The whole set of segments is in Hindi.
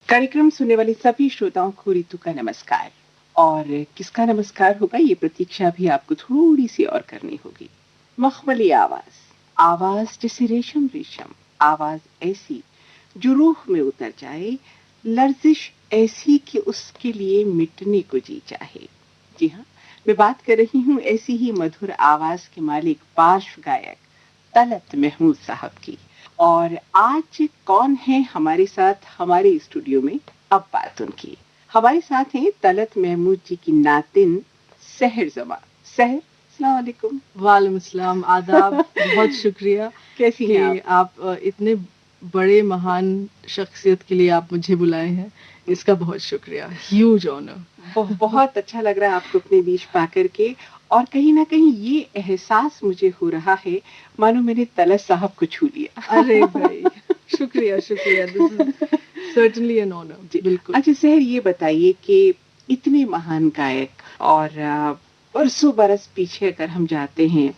कार्यक्रम सुनने वाले सभी श्रोताओं को ऋतु का नमस्कार। और किसका नमस्कार होगा ये प्रतीक्षा भी आपको थोड़ी सी और करनी होगी। मखमली आवाज, आवाज जैसे रेशम रेशम, आवाज ऐसी जो रूह में उतर जाए, लर्जिश ऐसी कि उसके लिए मिटने को जी चाहे। जी हाँ, मैं बात कर रही हूँ ऐसी ही मधुर आवाज के मालिक पार्श्व गायक तलत महमूद साहब की। और आज कौन है हमारे साथ हमारे स्टूडियो में, अब बात उनकी। हमारे साथ हैं तलत महमूद जी की नातिन सहर जमा। सहर, अस्सलाम वालेकुम। वालेकुम अस्सलाम, आदाब। बहुत शुक्रिया कैसी हैं कि आप? आप इतने बड़े महान शख्सियत के लिए आप मुझे बुलाए हैं। इसका बहुत शुक्रिया, ह्यूज ऑनर। बहुत अच्छा लग रहा है आपको अपने बीच पाकर के। और कहीं ना कहीं ये एहसास मुझे हो रहा है मानो मैंने तलत साहब को छू लिया। अरे भाई, शुक्रिया शुक्रिया, this is certainly an honour. जी। बिल्कुल। अच्छा सहर, ये बताइए कि इतने महान गायक और बरसों बरस पीछे अगर हम जाते हैं,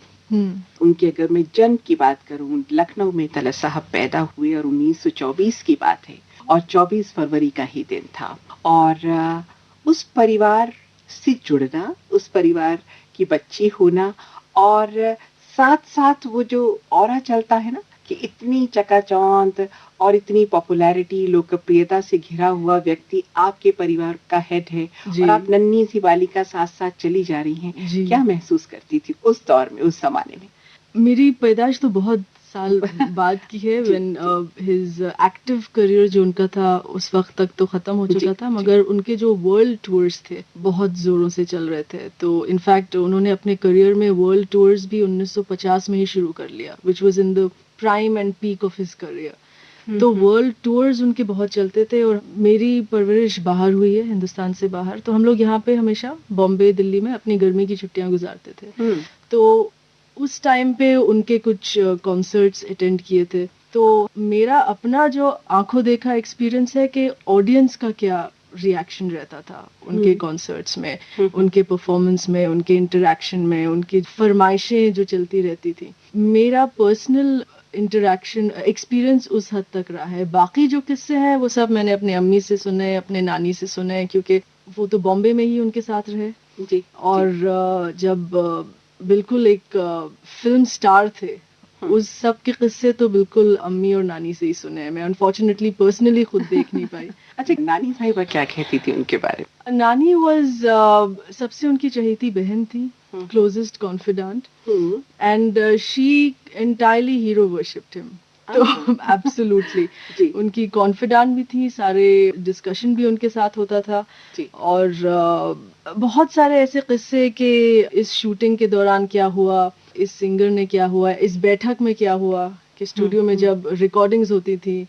उनके अगर मैं जन्म की बात करूं, लखनऊ में तलत साहब पैदा हुए और 1924 की बात है और 24 फरवरी का ही दिन था। और उस परिवार से जुड़ना, उस परिवार की बच्ची होना, और साथ साथ वो जो ऑरा चलता है ना कि इतनी चकाचौंध और इतनी पॉपुलैरिटी, लोकप्रियता से घिरा हुआ व्यक्ति आपके परिवार का हेड है और आप नन्ही सी बालिका साथ साथ चली जा रही हैं। क्या महसूस करती थी उस दौर में, उस जमाने में? मेरी पैदाइश तो बहुत साल बाद की है। व्हेन हिज एक्टिव करियर जो उनका था उस वक्त तक तो ख़त्म हो चुका था, मगर उनके जो वर्ल्ड टूर्स थे बहुत ज़ोरों से चल रहे थे। तो इनफैक्ट उन्होंने अपने करियर में वर्ल्ड टूर्स भी 1950 में ही शुरू कर लिया, which was in the prime and peak of his career. तो वर्ल्ड टूर्स उनके बहुत चलते थे। और मेरी परवरिश बाहर हुई है, हिंदुस्तान से बाहर। तो हम लोग यहाँ पे हमेशा बॉम्बे, दिल्ली में अपनी गर्मी की छुट्टियां गुजारते थे। तो उस टाइम पे उनके कुछ कॉन्सर्ट्स अटेंड किए थे। तो मेरा अपना जो आंखों देखा एक्सपीरियंस है कि ऑडियंस का क्या रिएक्शन रहता था उनके कॉन्सर्ट्स में, उनके परफॉर्मेंस में, उनके इंटरेक्शन में, उनकी फरमाइशें जो चलती रहती थी। मेरा पर्सनल इंटरेक्शन एक्सपीरियंस उस हद तक रहा है। बाकी जो किस्से हैं वो सब मैंने अपने अम्मी से सुने, अपने नानी से सुने, क्योंकि वो तो बॉम्बे में ही उनके साथ रहे। जी। और जब बिल्कुल एक फिल्म स्टार थे, उस सब के किस्से तो बिल्कुल अम्मी और नानी से ही सुने हैं। मैं अनफॉर्चुनेटली पर्सनली खुद देख नहीं पाई। अच्छा, नानी साहिबा क्या कहती थी उनके बारे में? नानी वाज सबसे उनकी चहेती बहन थी, closest confident, and she entirely hero worshipped him. तो एब्सोल्युटली उनकी कॉन्फिडेंट भी थी, सारे डिस्कशन भी उनके साथ होता था। और बहुत सारे ऐसे किस्से कि इस शूटिंग के दौरान क्या हुआ, इस सिंगर ने क्या हुआ, इस बैठक में क्या हुआ, कि स्टूडियो में जब रिकॉर्डिंग्स होती थी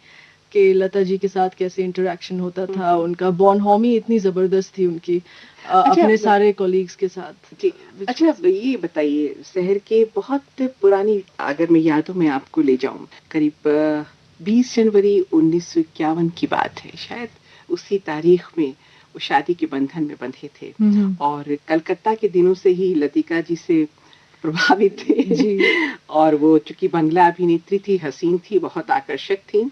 कि लता जी के साथ कैसे इंटरेक्शन होता था। उनका बॉनहॉमी इतनी ज़बरदस्त थी उनकी अपने सारे कोलीग्स के साथ। जी। अच्छा, ये बताइए शहर के बहुत पुरानी, अगर मैं यादों में आपको ले जाऊं, करीब 20 जनवरी 1951 की बात है शायद। उसी तारीख में वो शादी के बंधन में बंधे थे और कलकत्ता के दिनों से ही लतिका जी से प्रभावित थे। और वो चूंकि बंगला अभिनेत्री थी, हसीन थी, बहुत आकर्षक थी,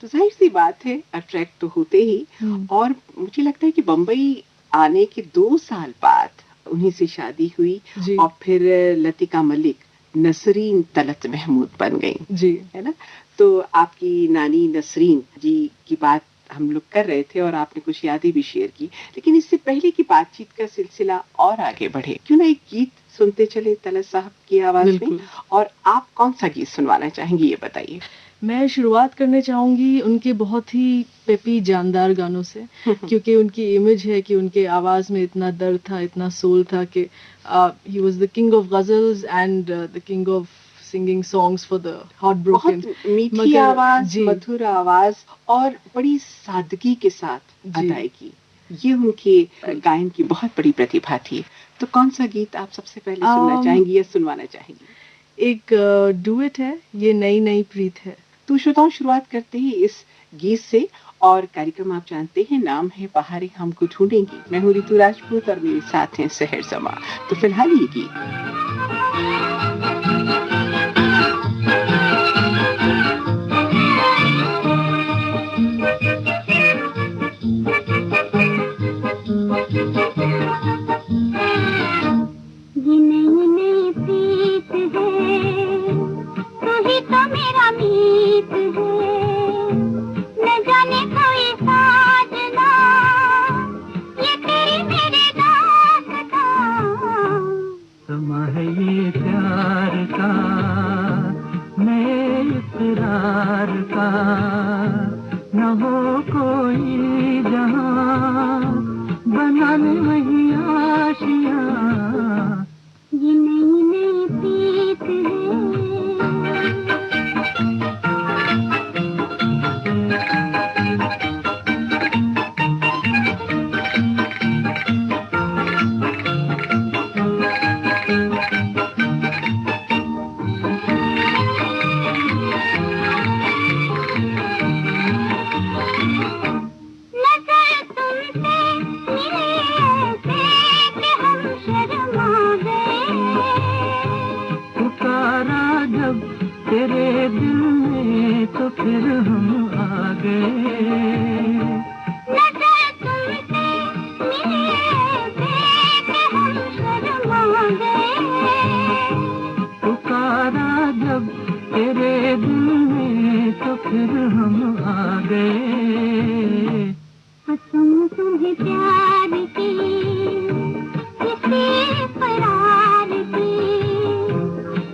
तो जाहिर सी बात है अट्रैक्ट तो होते ही। और मुझे लगता है कि बम्बई आने के 2 साल बाद उन्हीं से शादी हुई और फिर लतिका मलिक नसरीन तलत महमूद बन गई, है ना? तो आपकी नानी नसरीन जी की बात हम लोग कर रहे थे और आपने कुछ यादें भी शेयर की, लेकिन इससे पहले की बातचीत का सिलसिला और आगे बढ़े, क्यों ना एक गीत सुनते चले तलत साहब की आवाज में। और आप कौन सा गीत सुनवाना चाहेंगी, ये बताइए। मैं शुरुआत करने चाहूँगी उनके बहुत ही पेपी जानदार गानों से, क्योंकि उनकी इमेज है कि उनके आवाज़ में इतना दर्द था, इतना सोल था कि he was the king of ghazals and the king of singing songs for the heart broken. मीठी आवाज, मधुर आवाज और बड़ी सादगी के साथ अदायगी, ये उनके गायन की बहुत बड़ी प्रतिभा थी। तो कौन सा गीत आप सबसे पहले सुनना चाहेंगी या सुनवाना चाहेंगी? एक डुएट है, ये नई नई प्रीत है। तो श्रोताओं, शुरुआत करते हैं इस गीत से। और कार्यक्रम आप जानते हैं, नाम है बहारें हमको ढूंढेंगी। मैं हूँ ऋतु राजपूत और मेरे साथ हैं सहर जमा। तो फिलहाल ये गीत। जहां बना ले वही आशियां ये नई नई प्रीत तेरे दिल में तो फिर हम आ गए नजर तुमसे मिले थे हम शर्मा गए पुकारा जब तेरे दिल में तो फिर हम आ गए कसम तुम्हें प्यार की किसी करार की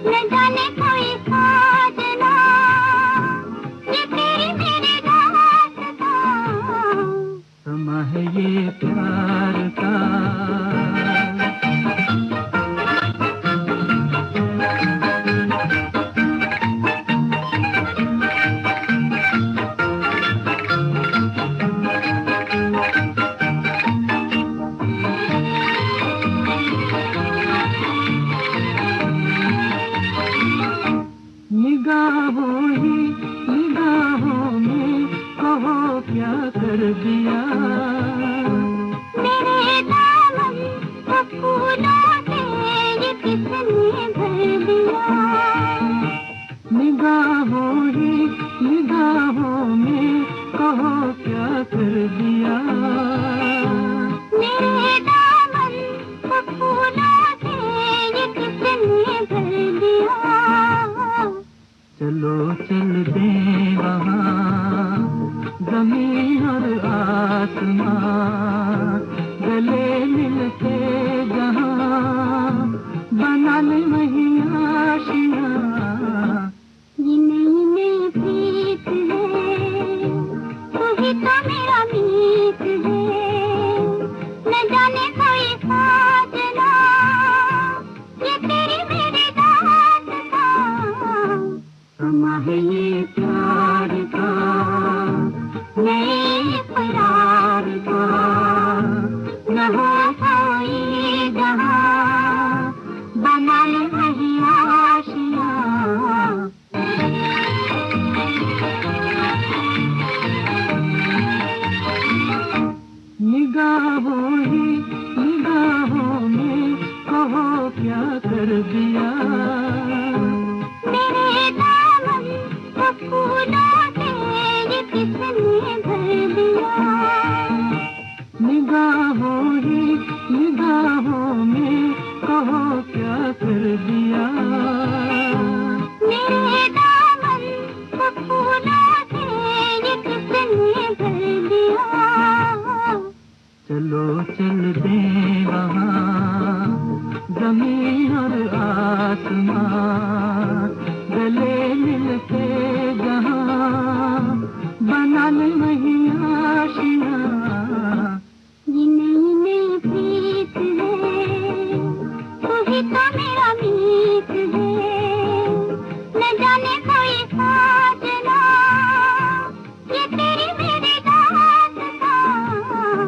न जाने कोई साजना ये तेरी मेरी दास्तां समा है ये प्यार का निगाहों में कहो क्या कर दिया मेरे दामन को फूलों से ये किसने भर दिया निगाहों में कहो क्या कर दिया मेरे दामन को फूलों से ये किसने भर दिया चलो चल दे वहाँ ज़मीन और आसमां गले मिलके जहाँ बना ले वही आशियाँ ये नई नई प्रीत है तू ही तो मेरा मीत है न जाने कोई साजना ये तेरी मेरी दास्तां समा है ये प्यार का नए करार का न हो कोई जहां बना ले वही आशियां निगाहों में कहो क्या कर दिया मेरे दामन को फूलों से ये किसने भर दिया निगाहों में कहो क्या कर दिया मेरे दामन को फूलों से ये किसने भर दिया चलो चल दे वहाँ ज़मीन और आसमां गले मिलके जहाँ बना ले वही आशियाँ ये नई नई प्रीत है तू ही तो मेरा मीत है न जाने कोई साजना ये तेरी मेरी दास्तां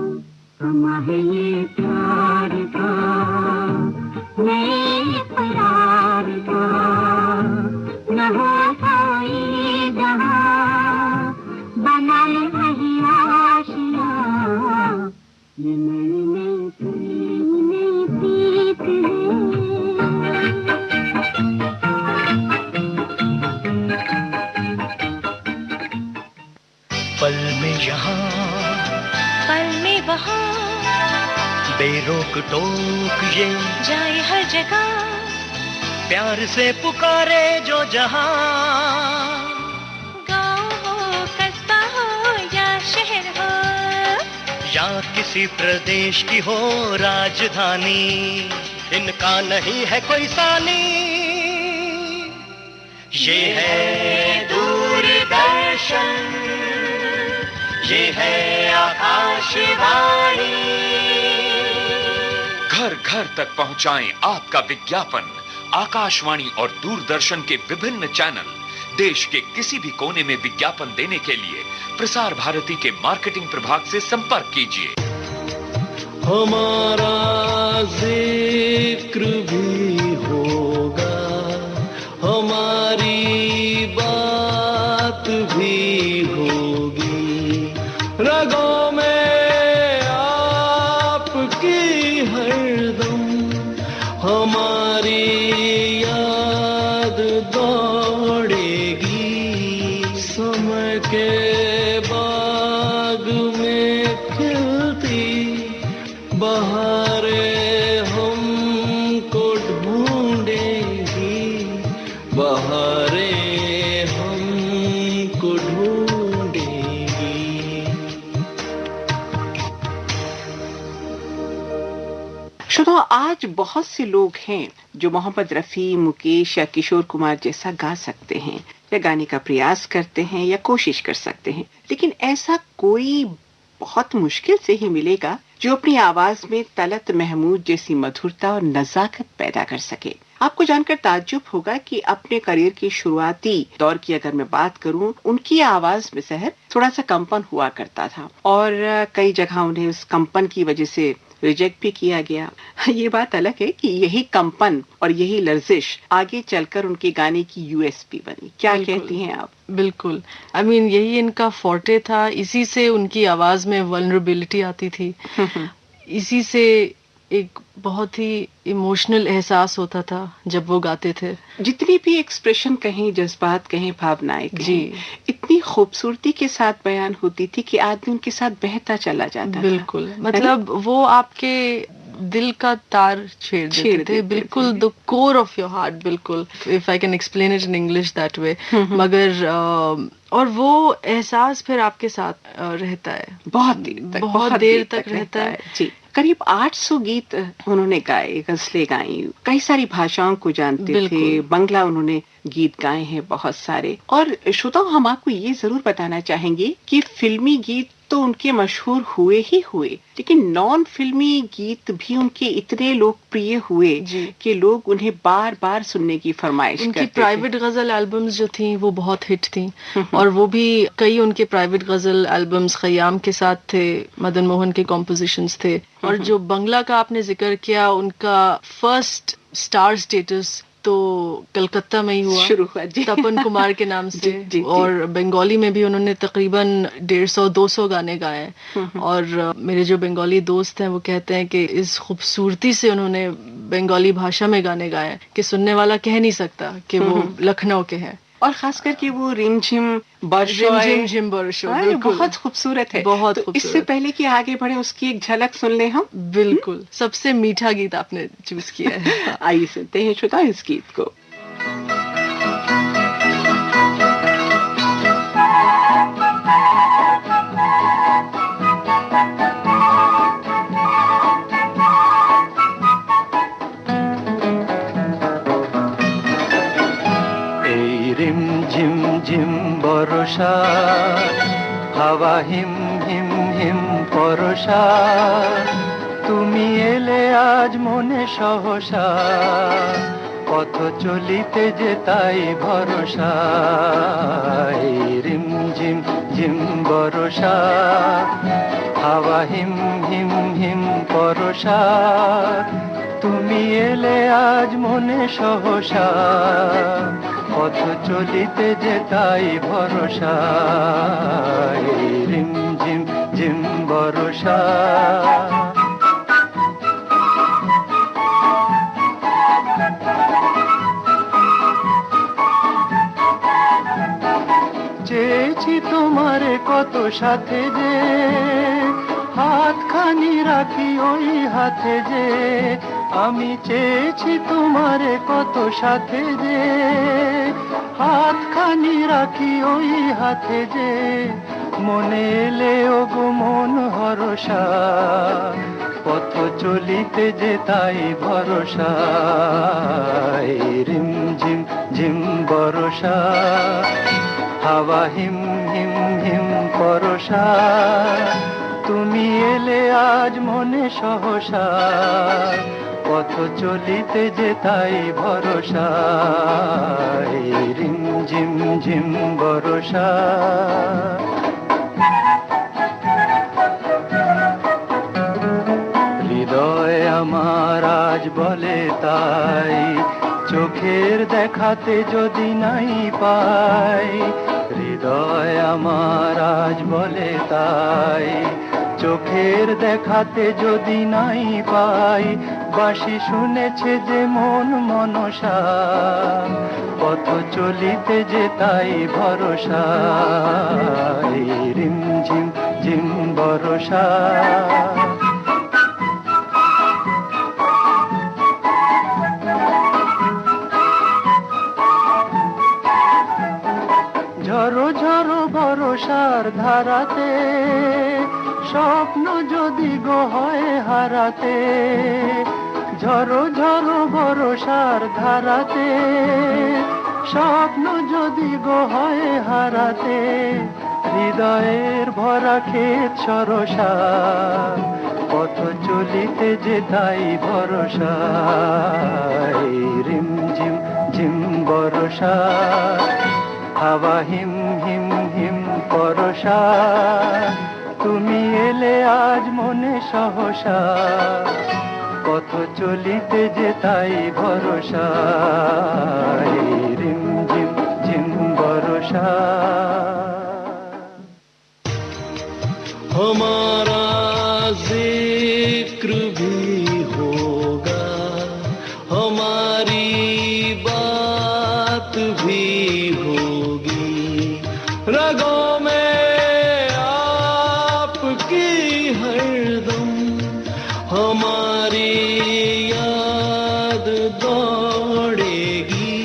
समा है ये प्यार का नए करार का न हो कोई जहां बना ले वही आशियां ये नई नई प्रीत है पल में यहाँ पल में वहाँ बेरोक टोक ये जाए हर जगह प्यार से पुकारे जो जहाँ गाँव हो कस्बा हो या शहर हो या किसी प्रदेश की हो राजधानी इनका नहीं है कोई सानी ये है दूरदर्शन ये है आकाश आकाशवाणी। घर घर तक पहुंचाएं आपका विज्ञापन। आकाशवाणी और दूरदर्शन के विभिन्न चैनल। देश के किसी भी कोने में विज्ञापन देने के लिए प्रसार भारती के मार्केटिंग प्रभाग से संपर्क कीजिए। हमारा जिक्र भी होगा, हमारी बात भी होगी, रगों में आपकी हरदम हमारी याद दौड़ेगी। समय के बाग में खिलती बहारें हमको ढूंढेगी, बहारें हमको ढूंढेगी। श्रोताओ, आज बहुत से लोग हैं जो मोहम्मद रफी, मुकेश या किशोर कुमार जैसा गा सकते हैं या गाने का प्रयास करते हैं या कोशिश कर सकते हैं, लेकिन ऐसा कोई बहुत मुश्किल से ही मिलेगा जो अपनी आवाज में तलत महमूद जैसी मधुरता और नजाकत पैदा कर सके। आपको जानकर ताज्जुब होगा कि अपने करियर की शुरुआती दौर की अगर मैं बात करूं, उनकी आवाज में सहर थोड़ा सा कंपन हुआ करता था और कई जगह उन्हें उस कंपन की वजह से रिजेक्ट भी किया गया। ये बात अलग है कि यही कंपन और यही लर्जिश आगे चलकर उनके गाने की यूएसपी बनी। क्या कहती हैं आप? बिल्कुल, आई मीन यही इनका फोर्टे था, इसी से उनकी आवाज में वल्नरेबिलिटी आती थी, इसी से एक बहुत ही इमोशनल एहसास होता था जब वो गाते थे। जितनी भी एक्सप्रेशन कहें, जज्बात कहें, भावनाएं कहें, जी, इतनी खूबसूरती के साथ बयान होती थी कि आदमी उनके साथ बहता चला जाता था। बिल्कुल, मतलब वो आपके दिल का तार छेड़ देते थे, बिल्कुल the core of your heart, बिल्कुल, if I can explain it in English that way. मगर और वो एहसास फिर आपके साथ रहता है, बहुत देर तक रहता है। जी, करीब 800 गीत उन्होंने गाए, गजलें गाई, कई सारी भाषाओं को जानते थे, बंगला उन्होंने गीत गाए हैं बहुत सारे। और श्रोताओं, हम आपको ये जरूर बताना चाहेंगे कि फिल्मी गीत तो उनके मशहूर हुए ही हुए, लेकिन नॉन फिल्मी गीत भी उनके इतने लोकप्रिय हुए कि लोग उन्हें बार बार सुनने की फरमाइश करते थे। उनकी प्राइवेट गजल एल्बम्स जो थी वो बहुत हिट थी, और वो भी कई उनके प्राइवेट गजल एल्बम्स खयाम के साथ थे, मदन मोहन के कॉम्पोजिशंस थे। और जो बंगला का आपने जिक्र किया, उनका फर्स्ट स्टार स्टेटस तो कलकत्ता में ही हुआ, तपन कुमार के नाम से। जी, और बंगाली में भी उन्होंने तकरीबन 150-200 गाने गाए। और मेरे जो बंगाली दोस्त हैं वो कहते हैं कि इस खूबसूरती से उन्होंने बंगाली भाषा में गाने गाए कि सुनने वाला कह नहीं सकता कि वो लखनऊ के हैं। और खास करके वो रिमझिम बरसो बहुत खूबसूरत है, बहुत खूबसूरत। इससे पहले कि आगे बढ़े उसकी एक झलक सुन ले हम। बिल्कुल, सबसे मीठा गीत आपने चूज किया है। आइए सुनते हैं श्रोता इस गीत को। বর্ষা হাওয়া হিম হিম হিম পরশা, তুমি এলে আজ মনে সহসা, পথ চলিতে যে তাই ভরসা। রিম ঝিম ঝিম বর্ষা হাওয়া হিম হিম হিম পরশা, তুমি এলে আজ মনে সহসা, পথ চলিতে যে তাই ভরসা। রিম ঝিম ঝিম বর্ষা। চেয়েছি তোমারে কত সাথে যে, হাতখানি রাখি ওই হাতে যে, আমি চেয়েছি তোমারে কত সাথে যে, হাতখানি রাখি ওই হাতে যে, মনে এলে ও গো মন হরসা, পথ চলিতে যে তাই ভরসা। রিম ঝিম ঝিম বর্ষা হাওয়া হিম হিম হিম পরশা, তুমি আজ মনে সহসা, পথ চলিতে যে তাই ভরসা, এই রিম ঝিম ঝিম বরষা। হৃদয় আমার আজ বলে তাই, চোখের দেখাতে যদি নাই পাই, হৃদয় আমার আজ বলে তাই, চোখের দেখাতে যদি নাই পাই, বাঁশি শুনেছে যে মন মনসা, পথ চলিতে যে তাই ভরসা, এই রিম ঝিম ঝিম বরষা। ঝরো ঝরো বরষার ধারাতে, স্বপ্ন যদি গো হয় হারাতে, ঝরো ঝরো বরষার ধারাতে, স্বপ্ন যদি গো হয় হারাতে, হৃদয়ের ভরা ক্ষেত সরসা, পথ চলিতে যে তাই ভরসা, এই রিম ঝিম ঝিম বরষা। হাওয়া হিম হিম হিম পরশা, তুমি এলে আজ মনে সহসা, পথ চলিতে যে তাই ভরসা, এই রিম ঝিম ঝিম বরষা। हमारा जिक्र भी होगा, हमारी बात भी होगी, रगों में आपकी हरदम हमारी याद दौड़ेगी,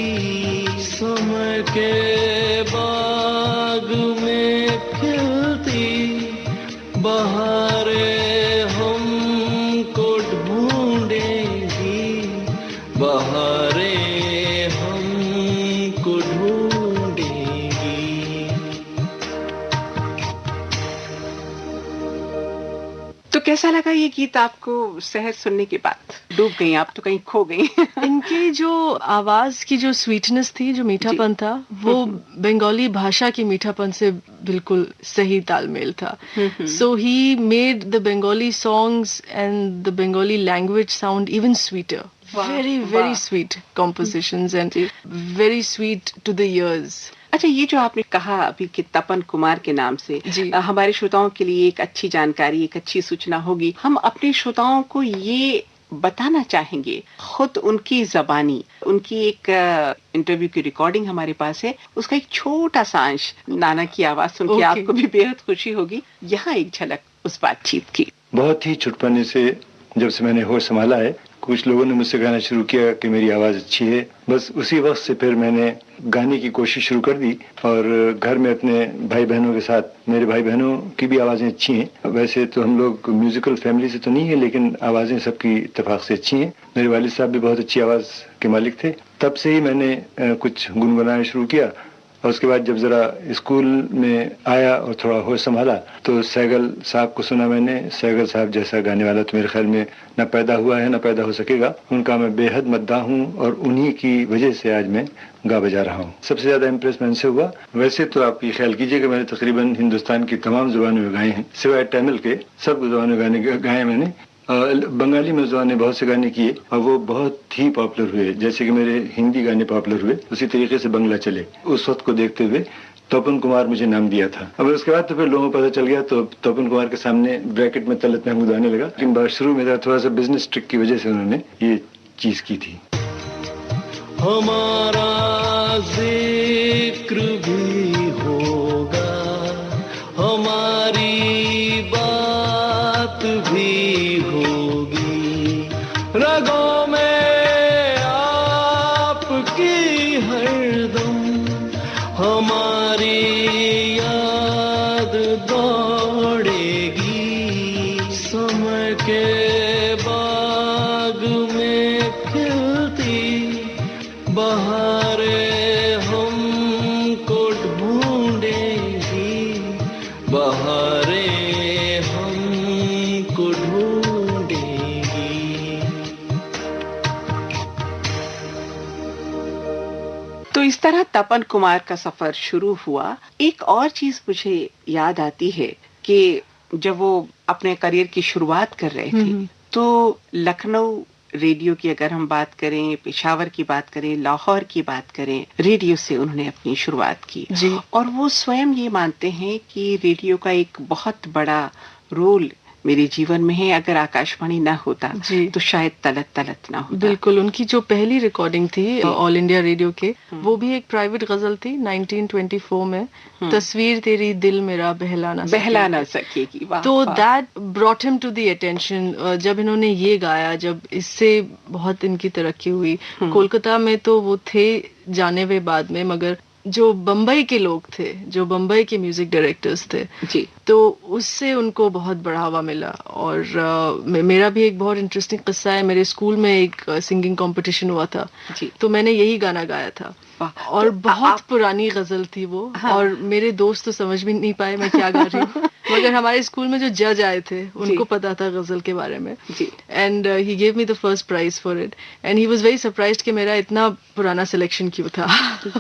समय के बाग में खिलती बहारें हमको ढूंढेगी, बहारें हमको ढूंढेगी। तो कैसा लगा ये गीत आपको शहर सुनने के बाद? डूब गई आप तो, कहीं खो गई। इनकी जो आवाज की जो स्वीटनेस थी, जो मीठापन था, वो बंगाली भाषा की मीठापन से बिल्कुल सही तालमेल था. So he made the Bengali songs and the Bengali language sound even sweeter. Very sweet compositions and very sweet to the ears. अच्छा, ये जो आपने कहा अभी कि तपन कुमार के नाम से, हमारे श्रोताओं के लिए एक अच्छी जानकारी, एक अच्छी सूचना होगी. हम अपने श्रोताओं को ये बताना चाहेंगे, खुद उनकी जबानी, उनकी एक इंटरव्यू की रिकॉर्डिंग हमारे पास है, उसका एक छोटा सा अंश, नाना की आवाज सुन के आपको भी बेहद खुशी होगी. यहाँ एक झलक उस बातचीत की. बहुत ही छुटपने से जब से मैंने होश संभाला है, कुछ लोगों ने मुझसे कहना शुरू किया कि मेरी आवाज़ अच्छी है. बस उसी वक्त से फिर मैंने गाने की कोशिश शुरू कर दी और घर में अपने भाई बहनों के साथ, मेरे भाई बहनों की भी आवाज़ें अच्छी हैं. वैसे तो हम लोग म्यूजिकल फैमिली से तो नहीं है, लेकिन आवाज़ें सबकी इत्तेफाक से अच्छी हैं. मेरे वालिद साहब भी बहुत अच्छी आवाज़ के मालिक थे. तब से ही मैंने कुछ गुनगुनाना शुरू किया और उसके बाद जब ज़रा स्कूल में आया और थोड़ा होश संभाला तो सैगल साहब को सुना मैंने. सैगल साहब जैसा गाने वाला तो मेरे ख्याल में न पैदा हुआ है, न पैदा हो सकेगा. उनका मैं बेहद मद्दाह हूँ और उन्हीं की वजह से आज मैं गा बजा रहा हूँ. सबसे ज़्यादा इम्प्रेस मैं इनसे हुआ. वैसे तो आप ये ख्याल कीजिए कि मैंने तकरीबन हिंदुस्तान की तमाम ज़ुबानों में गाए हैं, सिवाय तमिल के सब ज़ुबानों में गाने गाए मैंने. बंगाली में ने बहुत से गाने किए और वो बहुत ही पॉपुलर हुए. जैसे कि मेरे हिंदी गाने पॉपुलर हुए, उसी तरीके से बंगला चले. उस वक्त को देखते हुए तपन कुमार मुझे नाम दिया था. अब उसके बाद तो फिर लोगों को पता चल गया तो तपन कुमार के सामने ब्रैकेट में तलत महमूद आने लगा. लेकिन शुरू में थोड़ा सा बिजनेस ट्रिक की वजह से उन्होंने ये चीज की थी. हमारा जिक्र भी होगा, हमारी बात भी होगी, रगों में आपकी हरदम हमारी याद दौड़ेगी, समय के बाग में खिलती बहारें हमको ढूंढेगी, बहारें हमको ढूंढेगी. इस तरह तपन कुमार का सफर शुरू हुआ। एक और चीज मुझे याद आती है कि जब वो अपने करियर की शुरुआत कर रहे थे तो लखनऊ रेडियो की अगर हम बात करें, पेशावर की बात करें, लाहौर की बात करें, रेडियो से उन्होंने अपनी शुरुआत की जी। और वो स्वयं ये मानते हैं कि रेडियो का एक बहुत बड़ा रोल मेरे जीवन में है। अगर आकाशवाणी ना होता तो शायद तलत तलत ना होता। बिल्कुल, उनकी जो पहली रिकॉर्डिंग थी ऑल इंडिया रेडियो के, वो भी एक प्राइवेट गजल थी 1924 में, तस्वीर तेरी दिल मेरा बहला ना सकेगी। तो that brought him to the attention. जब इन्होंने ये गाया, जब इससे बहुत इनकी तरक्की हुई। कोलकाता में तो वो थे जाने हुए बाद में, मगर जो बम्बई के लोग थे, जो बम्बई के म्यूजिक डायरेक्टर्स थे जी, तो उससे उनको बहुत बढ़ावा मिला। और मेरा भी एक बहुत इंटरेस्टिंग किस्सा है। मेरे स्कूल में एक सिंगिंग कंपटीशन हुआ था जी। तो मैंने यही गाना गाया था और तो बहुत पुरानी गजल थी वो। हाँ। और मेरे दोस्त तो समझ भी नहीं पाए मैं क्या गा रही हूँ मगर हमारे स्कूल में जो जज आए थे उनको पता था गजल के बारे में। And he gave me the first prize for it and he was very surprised कि मेरा इतना पुराना सिलेक्शन क्यों था।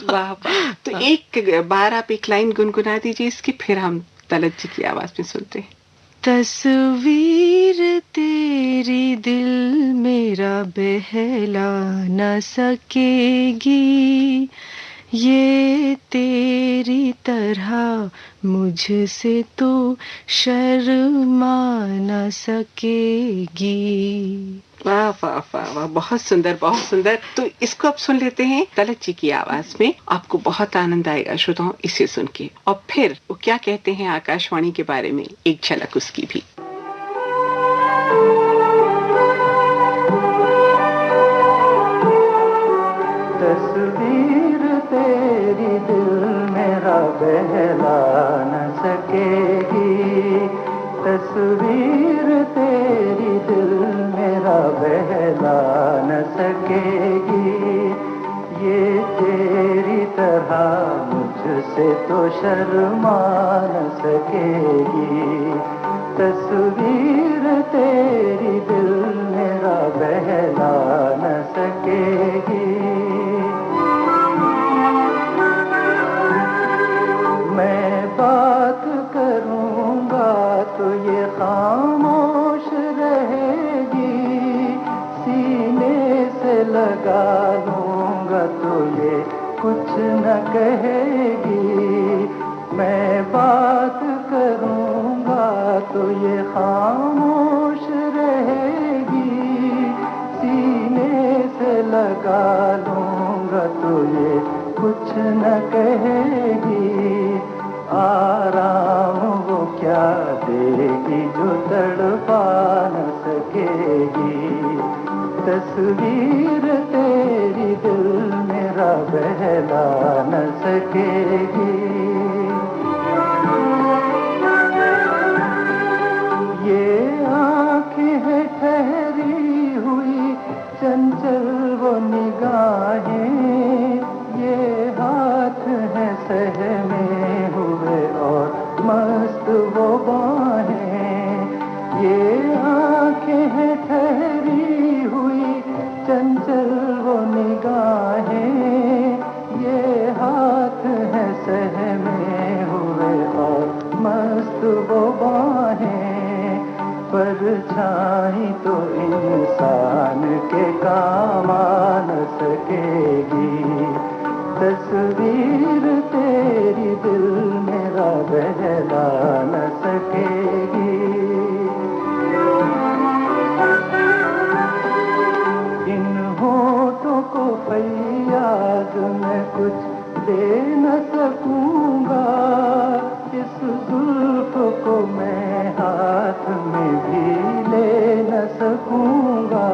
वाह वाह। तो एक बार आप एक लाइन गुनगुना दीजिए इसकी, फिर हम तलत जी की आवाज में सुनते हैं। तस्वीर तेरी दिल मेरा बहला न सकेगी, ये तेरी तरह मुझसे तो शर्मा न सकेगी। वाह वाह वाह वाह, बहुत सुंदर बहुत सुंदर। तो इसको अब सुन लेते हैं तलत जी की आवाज में। आपको बहुत आनंद आएगा श्रोताओं इसे सुन के। और फिर वो क्या कहते हैं आकाशवाणी के बारे में, एक झलक उसकी भी। तस्वीर तेरी दिल मेरा बहला न सकेगी, तस्वीर तेरी दिल मेरा बहला न सकेगी, ये तेरी तरह मुझसे तो शर्मा न सकेगी। तस्वीर तेरी दिल मेरा बहला न सकेगी। मैं बात करूँगा तो ये खामोश रहेगी, सीने से लगा लूँगा तो ये कुछ न कहेगी। मैं बात करूँगा तो ये खामोश रहेगी, सीने से लगा लूँगा तो ये कुछ न कहेगी। आराम वो क्या देगी जो तड़पा न सकेगी। तस्वीर तेरी दिल मेरा बहला न सकेगी। ये आँखें हैं ठहरी हुई चंचल वो निगाहें, ये हाथ हैं सहमे हुए और मस्त वो बाहें। ये आँखें हैं ठहरी हुई चंचल वो निगाहें, ये हाथ हैं सहमे हुए और मस्त वो बाहें। परछाई तो इंसान के काम आ न सकेगी। तस्वीर तेरी दिल मेरा बहला न सकेगी। इन होठों को फैयाद में कुछ दे न सकूंगा, इस जुल्फ को मैं हाथ में भी ले न सकूंगा।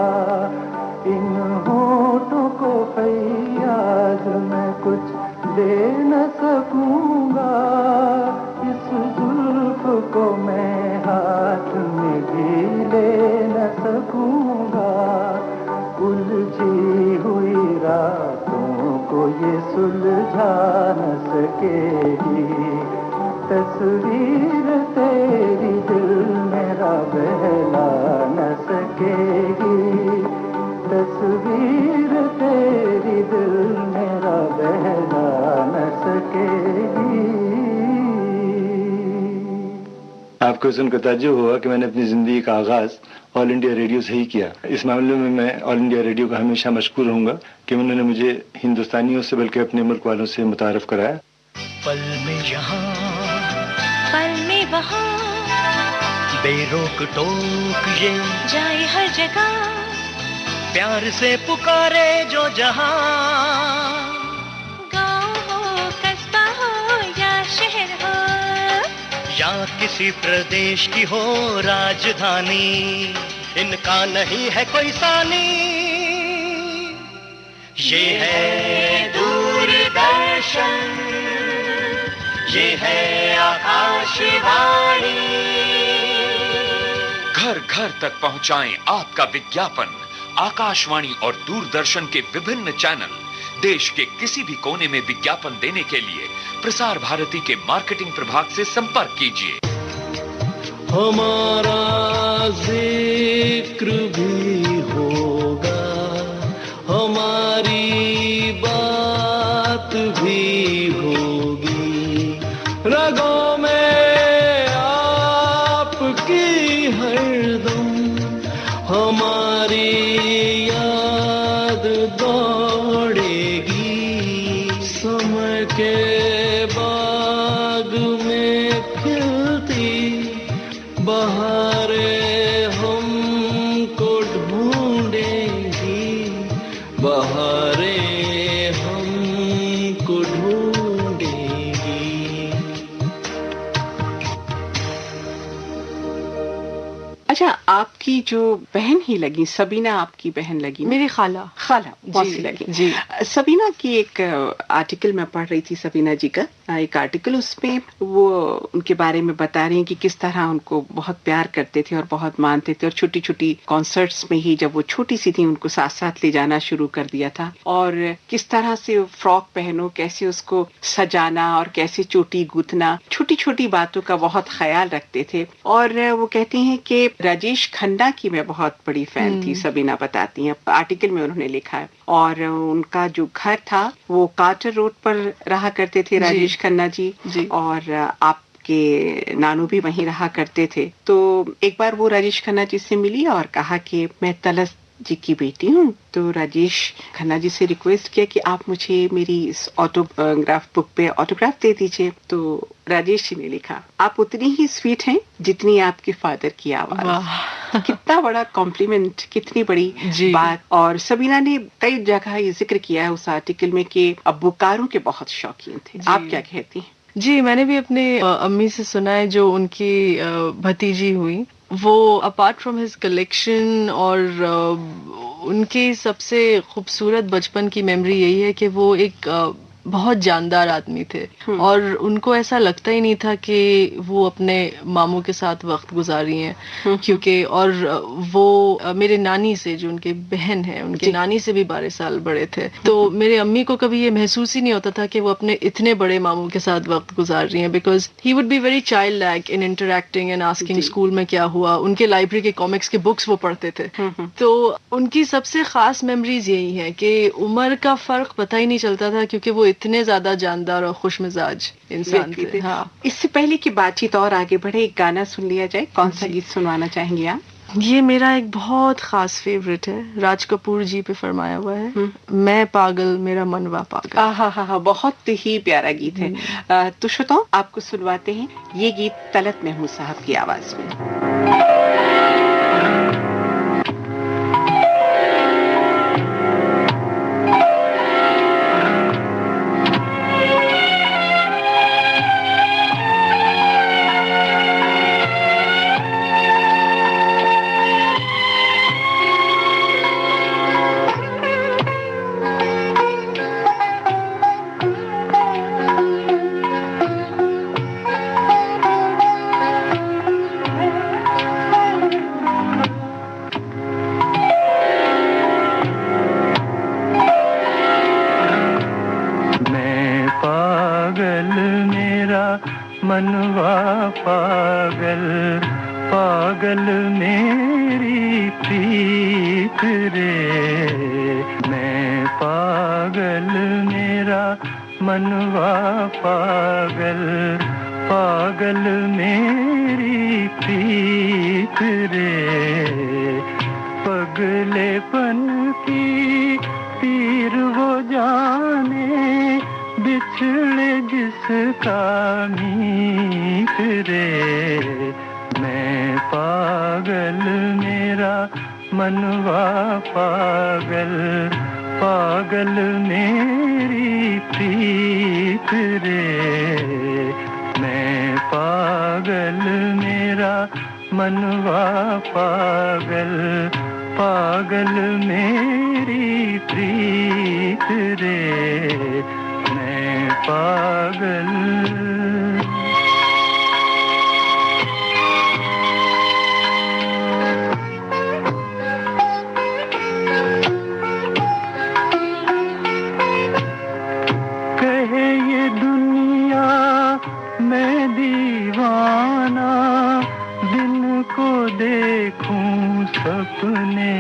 इन होठों को फैयाद में कुछ दे न सकूंगा, इस जुल्फ को मैं हाथ में भी ले न सकूंगा। उलझी हुई रातों को ये सुलझा न सकेगी। तस्वीर तेरी दिल मेरा बहला न सकेगी। तस्वीर तेरी दिल मेरा बहला आपको सुनकर ताज्जुब हुआ कि मैंने अपनी जिंदगी का आगाज ऑल इंडिया रेडियो से ही किया। इस मामले में मैं ऑल इंडिया रेडियो का हमेशा मशकूर रहूंगा कि उन्होंने मुझे हिंदुस्तानियों से बल्कि अपने मुल्क वालों से मुतारफ कराया। पल में यहाँ, पल में वहाँ, बेरोक टोक ये जाए हर जगह, प्यार से पुकारे जो जहाँ। गाँव हो कस्बा हो या शहर हो, या किसी प्रदेश की हो राजधानी, इनका नहीं है कोई सानी। ये है दूरदर्शन, ये है आकाशवाणी। घर घर तक पहुंचाएं आपका विज्ञापन। आकाशवाणी और दूरदर्शन के विभिन्न चैनल देश के किसी भी कोने में विज्ञापन देने के लिए प्रसार भारती के मार्केटिंग प्रभाग से संपर्क कीजिए। हमारा जिक्र भी होगा, हमारी बात भी होगी, रगों में आपकी हरदम हमारी याद दौड़ेगी। समय के बाग में खिलती बहारें हमको ढूंढेंगी, बहारें हमको ढूंढेंगी। अच्छा, आपकी जो बहन ही लगी, सबीना आपकी बहन लगी, मेरी खाला। खाला बहुत जी, सी लगी जी। सबीना की एक आर्टिकल मैं पढ़ रही थी, सबीना जी का एक आर्टिकल, उसमें वो उनके बारे में बता रही हैं कि किस तरह उनको बहुत प्यार करते थे और बहुत मानते थे, और छोटी छोटी कॉन्सर्ट्स में ही जब वो छोटी सी थी उनको साथ साथ ले जाना शुरू कर दिया था, और किस तरह से फ्रॉक पहनो, कैसे उसको सजाना और कैसे चोटी गूंथना, छोटी छोटी बातों का बहुत ख्याल रखते थे। और वो कहती हैं कि राजेश खन्ना की मैं बहुत बड़ी फैन थी, सबीना बताती हैं, आर्टिकल में उन्होंने लिखा है। और उनका जो घर था वो कार्टर रोड पर रहा करते थे राजेश खन्ना जी, और आपके नानू भी वहीं रहा करते थे। तो एक बार वो राजेश खन्ना जी से मिली और कहा कि मैं तलस जी की बेटी हूँ। तो राजेश खन्ना जी से रिक्वेस्ट किया कि आप मुझे मेरी इस ऑटोग्राफ बुक पे ऑटोग्राफ दे दीजिए। तो राजेश जी ने लिखा, आप उतनी ही स्वीट हैं जितनी आपके फादर की आवाज। कितना बड़ा कॉम्प्लीमेंट, कितनी बड़ी बात। और सबीना ने कई जगह ये जिक्र किया है उस आर्टिकल में कि अब्बूकारों के बहुत शौकीन थे। आप क्या कहती हैं? जी, मैंने भी अपने अम्मी से सुना है, जो उनकी भतीजी हुई, वो अपार्ट फ्रॉम हिज कलेक्शन और उनकी सबसे खूबसूरत बचपन की मेमोरी यही है कि वो एक बहुत जानदार आदमी थे, और उनको ऐसा लगता ही नहीं था कि वो अपने मामू के साथ वक्त गुजारी हैं, क्योंकि और वो मेरे नानी से, जो उनके बहन है, उनके नानी से भी 12 साल बड़े थे। तो मेरे अम्मी को कभी ये महसूस ही नहीं होता था कि वो अपने इतने बड़े मामू के साथ वक्त गुजार रही हैं, because he would be very child like in interacting and asking school में क्या हुआ। उनके लाइब्रेरी के कॉमिक्स के बुक्स वो पढ़ते थे। तो उनकी सबसे खास मेमोरीज यही है कि उम्र का फर्क पता ही नहीं चलता था, क्योंकि वो इतने ज्यादा जानदार और खुश मिजाज इंसान थे। हाँ। इससे पहले की बातचीत और आगे बढ़े, एक गाना सुन लिया जाए। कौन सा गीत सुनवाना चाहेंगे आप? ये मेरा एक बहुत खास फेवरेट है, राज कपूर जी पे फरमाया हुआ है, मैं पागल मेरा मनवा पागल। हाँ, बहुत ही प्यारा गीत है। तो श्रोताओं, आपको सुनवाते हैं ये गीत तलत महमूद साहब की आवाज में। मनवा पागल पागल मेरी प्रीत रे, मैं पागल मेरा मनवा पागल पागल मेरी रे पगलेपन की पीर वो जाने बिछड़े जिसका मीत रे मैं पागल मेरा मनवा पागल पागल मेरी प्रीत रे मैं पागल मेरा मनवा पागल पागल मेरी प्रीत रे मैं पागल मैं दीवाना दिन को देखूं सपने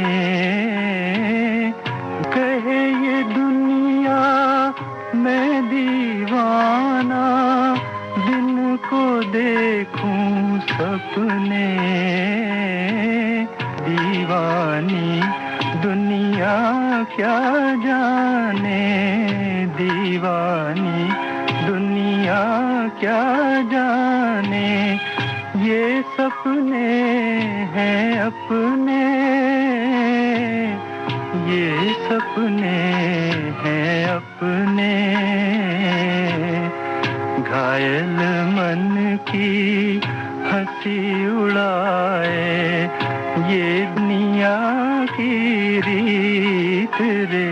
कहे ये दुनिया मैं दीवाना दिन को देखूं सपने दीवानी दुनिया क्या जाने दीवानी दुनिया क्या जाने ये सपने हैं अपने ये सपने हैं अपने घायल मन की हंसी उड़ाए ये दुनिया की रीत रे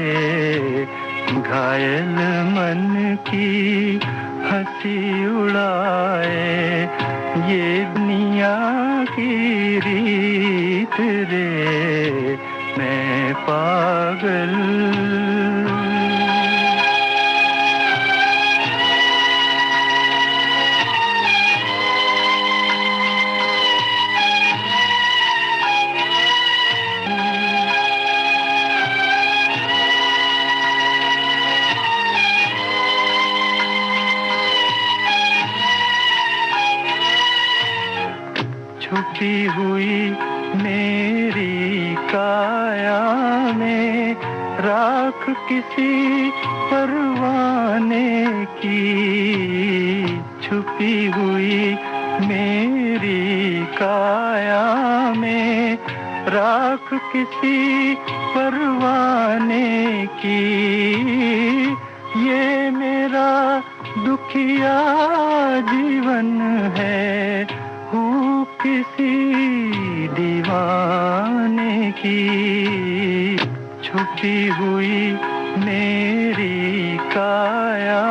घायल मन की हंसी उड़ाए ये दुनिया की रीत रे मैं पागल छुपी हुई मेरी काया में राख किसी परवाने की छुपी हुई मेरी काया में राख किसी परवाने की ये मेरा दुखिया जीवन है हूँ किसी दीवाने की छुपी हुई मेरी काया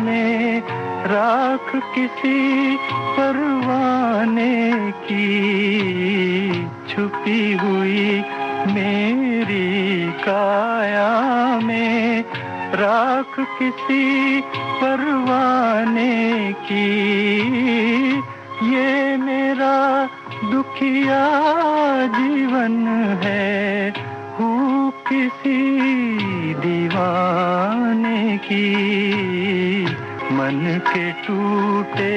में राख किसी परवाने की छुपी हुई मेरी काया में राख किसी परवाने की ये मेरा दुखिया जीवन है हूँ किसी दीवाने की मन के टूटे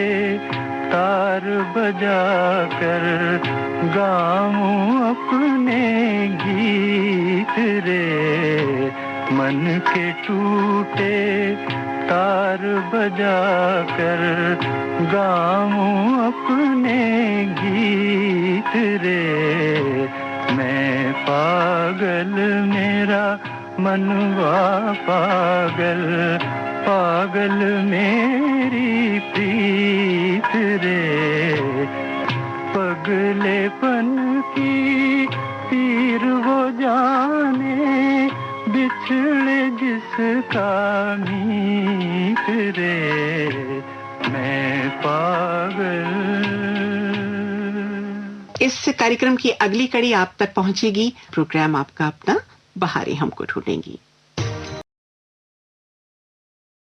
तार बजा कर गाऊं अपने गीत रे मन के टूटे तार बजा कर गाऊं अपने गीत रे मैं पागल मेरा मनवा पागल पागल मेरी प्रीत रे पगलेपन की पीर वो जाने बिछड़े जिसका मीत रे मैं पागल। इस कार्यक्रम की अगली कड़ी आप तक पहुंचेगी। प्रोग्राम आपका अपना बहारें हमको ढूंढेंगी।